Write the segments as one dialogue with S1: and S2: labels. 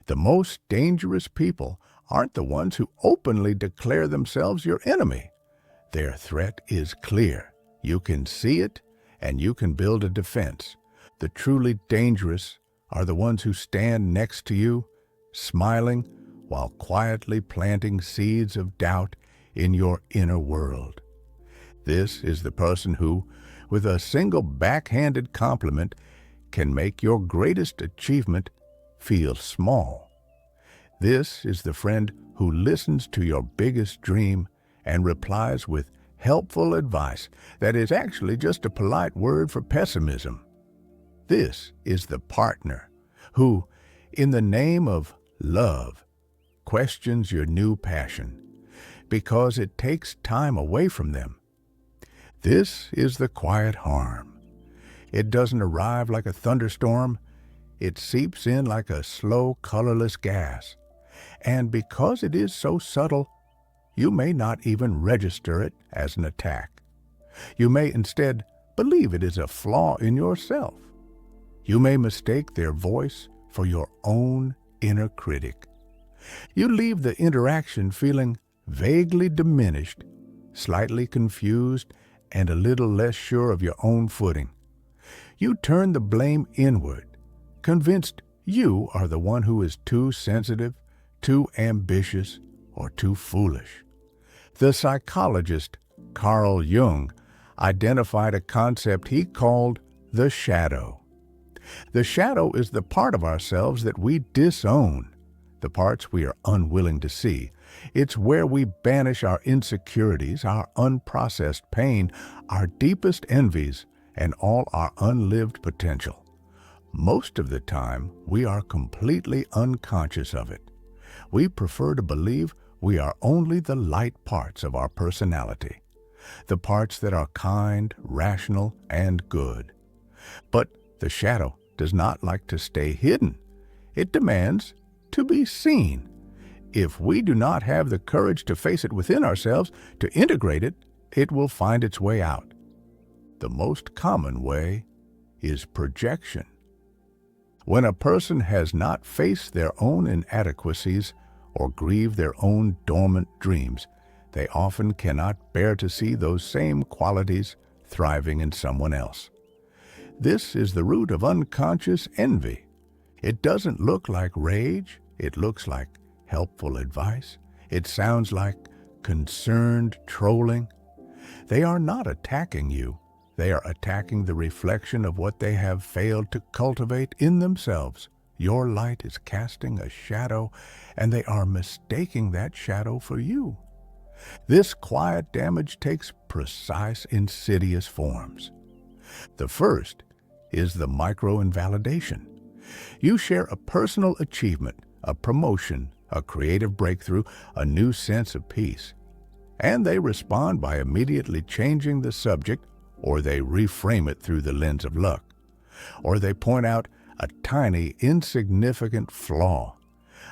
S1: The most dangerous people aren't the ones who openly declare themselves your enemy. Their threat is clear. You can see it, and you can build a defense. The truly dangerous are the ones who stand next to you, smiling while quietly planting seeds of doubt in your inner world. This is the person who, with a single backhanded compliment, can make your greatest achievement feel small. This is the friend who listens to your biggest dream and replies with helpful advice that is actually just a polite word for pessimism. This is the partner who, in the name of love, questions your new passion because it takes time away from them. This is the quiet harm. It doesn't arrive like a thunderstorm. It seeps in like a slow, colorless gas. And because it is so subtle, you may not even register it as an attack. You may instead believe it is a flaw in yourself. You may mistake their voice for your own inner critic. You leave the interaction feeling vaguely diminished, slightly confused, and a little less sure of your own footing. You turn the blame inward, convinced you are the one who is too sensitive, too ambitious, or too foolish. The psychologist Carl Jung identified a concept he called the shadow. The shadow is the part of ourselves that we disown, the parts we are unwilling to see. It's where we banish our insecurities, our unprocessed pain, our deepest envies, and all our unlived potential. Most of the time, we are completely unconscious of it. We prefer to believe we are only the light parts of our personality, the parts that are kind, rational, and good. But the shadow does not like to stay hidden. It demands to be seen. If we do not have the courage to face it within ourselves, to integrate it, it will find its way out. The most common way is projection. When a person has not faced their own inadequacies or grieved their own dormant dreams, they often cannot bear to see those same qualities thriving in someone else. This is the root of unconscious envy. It doesn't look like rage. It looks like helpful advice. It sounds like concerned trolling. They are not attacking you. They are attacking the reflection of what they have failed to cultivate in themselves. Your light is casting a shadow, and they are mistaking that shadow for you. This quiet damage takes precise, insidious forms. The first is the micro-invalidation. You share a personal achievement, a promotion, a creative breakthrough, a new sense of peace. And they respond by immediately changing the subject, or they reframe it through the lens of luck. Or they point out a tiny, insignificant flaw,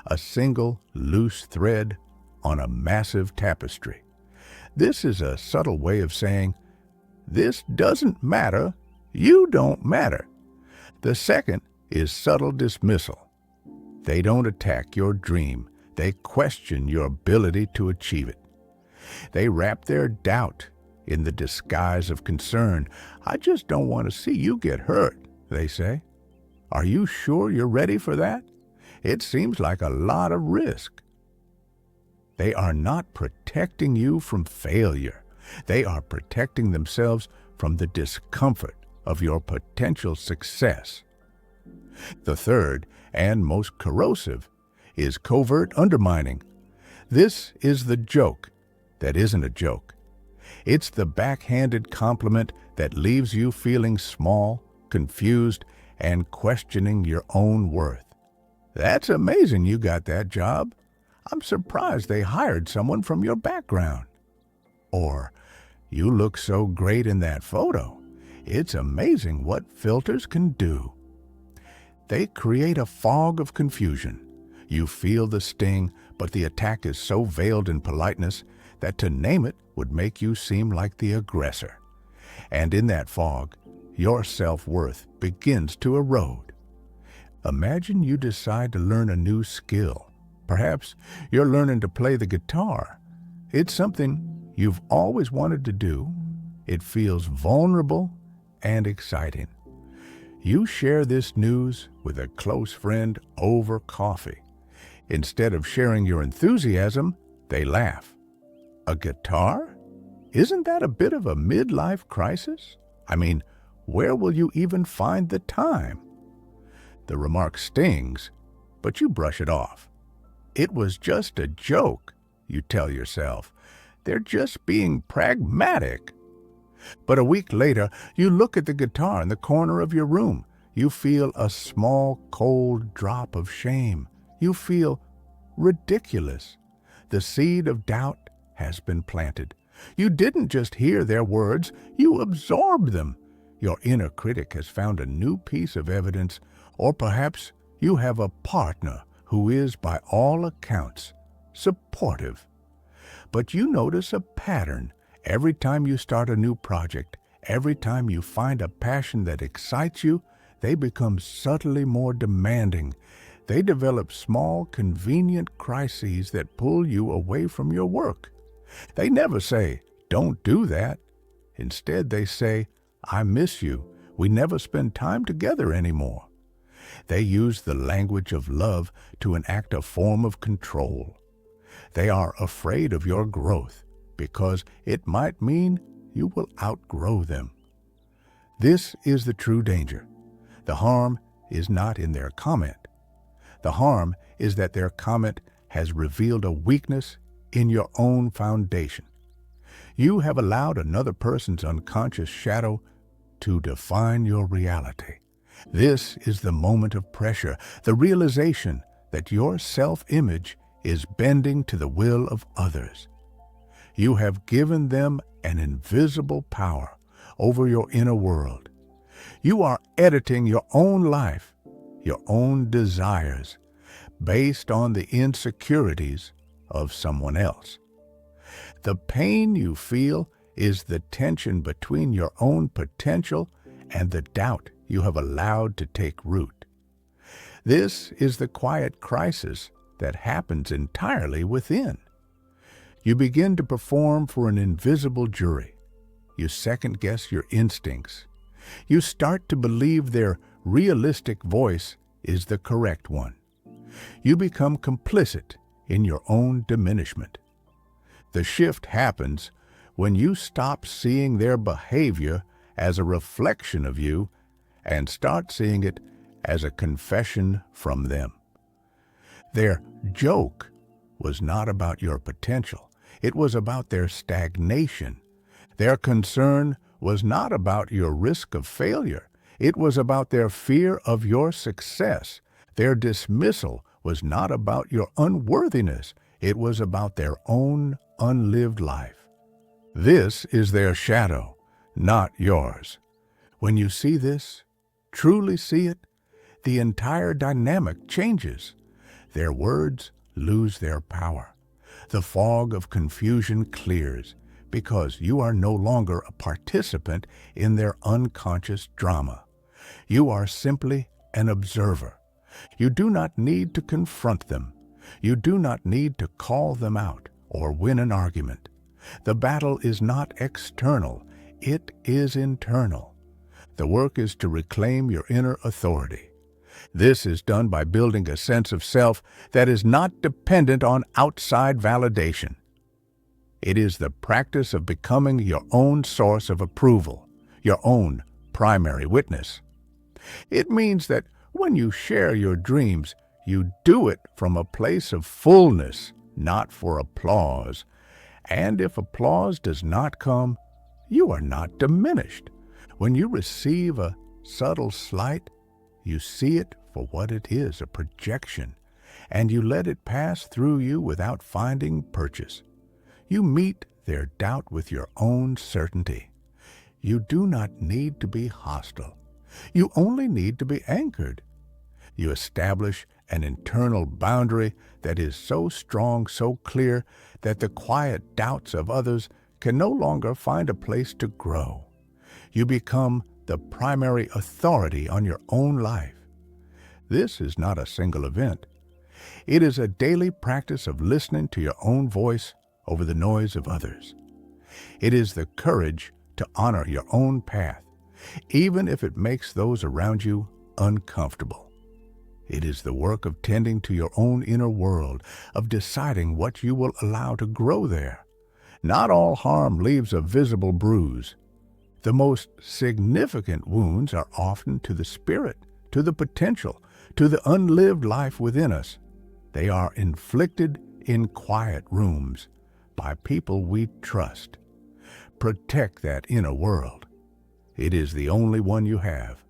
S1: a single loose thread on a massive tapestry. This is a subtle way of saying, this doesn't matter, you don't matter. The second is subtle dismissal. They don't attack your dream. They question your ability to achieve it. They wrap their doubt in the disguise of concern. I just don't want to see you get hurt, they say. Are you sure you're ready for that? It seems like a lot of risk. They are not protecting you from failure. They are protecting themselves from the discomfort of your potential success. The third, and most corrosive, is covert undermining. This is the joke that isn't a joke. It's the backhanded compliment that leaves you feeling small, confused, and questioning your own worth. That's amazing you got that job. I'm surprised they hired someone from your background. Or, you look so great in that photo. It's amazing what filters can do. They create a fog of confusion. You feel the sting, but the attack is so veiled in politeness that to name it would make you seem like the aggressor. And in that fog, your self-worth begins to erode. Imagine you decide to learn a new skill. Perhaps you're learning to play the guitar. It's something you've always wanted to do. It feels vulnerable and exciting. You share this news with a close friend over coffee. Instead of sharing your enthusiasm, they laugh. A guitar? Isn't that a bit of a midlife crisis? I mean, where will you even find the time? The remark stings, but you brush it off. It was just a joke, you tell yourself. They're just being pragmatic. But a week later, you look at the guitar in the corner of your room. You feel a small, cold drop of shame. You feel ridiculous. The seed of doubt has been planted. You didn't just hear their words, you absorbed them. Your inner critic has found a new piece of evidence, or perhaps you have a partner who is, by all accounts, supportive. But you notice a pattern. Every time you start a new project, every time you find a passion that excites you, they become subtly more demanding. They develop small, convenient crises that pull you away from your work. They never say, "Don't do that." Instead, they say, "I miss you. We never spend time together anymore." They use the language of love to enact a form of control. They are afraid of your growth because it might mean you will outgrow them. This is the true danger. The harm is not in their comment. The harm is that their comment has revealed a weakness in your own foundation. You have allowed another person's unconscious shadow to define your reality. This is the moment of pressure, the realization that your self-image is bending to the will of others. You have given them an invisible power over your inner world. You are editing your own life, your own desires, based on the insecurities of someone else. The pain you feel is the tension between your own potential and the doubt you have allowed to take root. This is the quiet crisis that happens entirely within. You begin to perform for an invisible jury. You second-guess your instincts. You start to believe their realistic voice is the correct one. You become complicit in your own diminishment. The shift happens when you stop seeing their behavior as a reflection of you and start seeing it as a confession from them. Their joke was not about your potential. It was about their stagnation. Their concern was not about your risk of failure. It was about their fear of your success. Their dismissal was not about your unworthiness. It was about their own unlived life. This is their shadow, not yours. When you see this, truly see it, the entire dynamic changes. Their words lose their power. The fog of confusion clears because you are no longer a participant in their unconscious drama. You are simply an observer. You do not need to confront them. You do not need to call them out or win an argument. The battle is not external, it is internal. The work is to reclaim your inner authority. This is done by building a sense of self that is not dependent on outside validation. It is the practice of becoming your own source of approval, your own primary witness. It means that when you share your dreams, you do it from a place of fullness, not for applause. And if applause does not come, you are not diminished. When you receive a subtle slight, you see it for what it is, a projection, and you let it pass through you without finding purchase. You meet their doubt with your own certainty. You do not need to be hostile. You only need to be anchored. You establish an internal boundary that is so strong, so clear, that the quiet doubts of others can no longer find a place to grow. You become the primary authority on your own life. This is not a single event. It is a daily practice of listening to your own voice over the noise of others. It is the courage to honor your own path, even if it makes those around you uncomfortable. It is the work of tending to your own inner world, of deciding what you will allow to grow there. Not all harm leaves a visible bruise. The most significant wounds are often to the spirit, to the potential, to the unlived life within us. They are inflicted in quiet rooms by people we trust. Protect that inner world. It is the only one you have.